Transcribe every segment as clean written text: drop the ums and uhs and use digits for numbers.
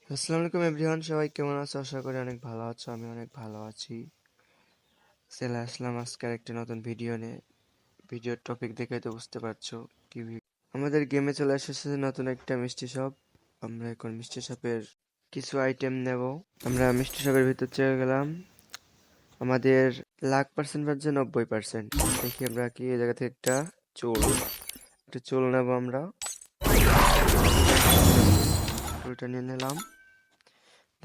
আসসালামু আলাইকুম এভরিওয়ান, সবাই কেমন আছো? আশা করি অনেক ভালো আছো। আমি অনেক ভালো আছি। চলে আসলাম আজকের একটা নতুন ভিডিও নিয়ে। ভিডিওর টপিক দেখে তো বুঝতে পারছো কি আমাদের গেমে চলে এসেছে নতুন একটা মিষ্টি শপ। আমরা এখন মিষ্টি শপের কিছু আইটেম নেব। আমরা মিষ্টি শপের ভিতর চলে গেলাম। আমাদের লাখ পার্সেন্ট বাজছে 90%। দেখি আমরা কি এই জায়গা থেকে একটা চুল নেব আমরা। চুলটা নিয়ে নিলাম।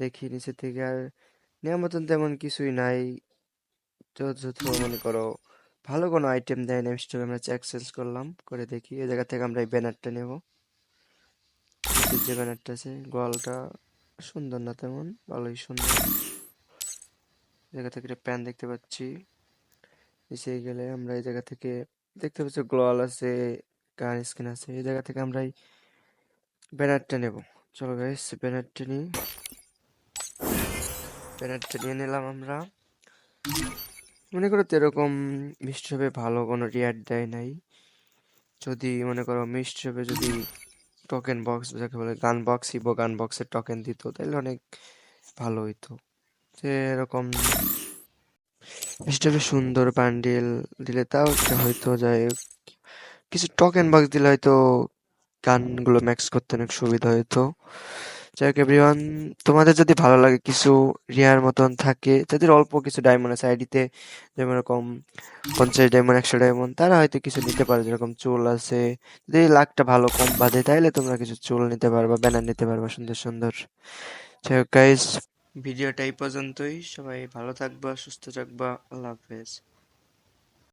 দেখি নিচে থেকে আর নেওয়ার মতন তেমন কিছুই নাই। যত মনে করো ভালো কোনো আইটেম দেয় না স্টোরে। আমরা এক্সচেঞ্জ করলাম, করে দেখি এই জায়গা থেকে আমরা এই ব্যানারটা নেব। যে ব্যানারটা আছে গোয়ালটা সুন্দর না তেমন, ভালোই সুন্দর। জায়গা থেকে একটা প্যান দেখতে পাচ্ছি। নিচে গেলে আমরা এই জায়গা থেকে দেখতে পাচ্ছি গ্লোয়াল আছে, কার স্কিন আছে। এই জায়গা থেকে আমরা এই ব্যানারটা নেব। চলো গাইস, ব্যানারটা নিয়ে নিলাম আমরা। মনে করো তো এরকম মিষ্টি হবে ভালো কোনো রিয়ার দেয় নাই। যদি মনে করো মিষ্টি হবে, যদি টোকেন বক্স যাকে বলে গান বক্স, ইভো গান বক্সের টোকেন দিত তাহলে অনেক ভালো হইতো। যে এরকম হিসেবে সুন্দর বান্ডিল দিলে তাও একটা হয়তো যায়। কিছু টোকেন বক্স দিলে হয়তো গানগুলো ম্যাক্স করতে অনেক সুবিধা হতো। যাই হোক এভরিওয়ান, তোমাদের যদি ভালো লাগে কিছু রিয়ার মতন থাকে, যাদের অল্প কিছু ডায়মন্ড আছে আইডিতে, যেমন এরকম 50 ডায়মন্ড 100 ডায়মন্ড, তারা হয়তো কিছু নিতে পারে। যেরকম চুল আছে, যদি লাখটা ভালো কম বাঁধে তাহলে তোমরা কিছু চুল নিতে পারবা, ব্যানার নিতে পারবা সুন্দর সুন্দর। যাই হোক গাইস, ভিডিওটা এই পর্যন্তই। সবাই ভালো থাকবা, সুস্থ থাকবা। আল্লাহ হাফেজ।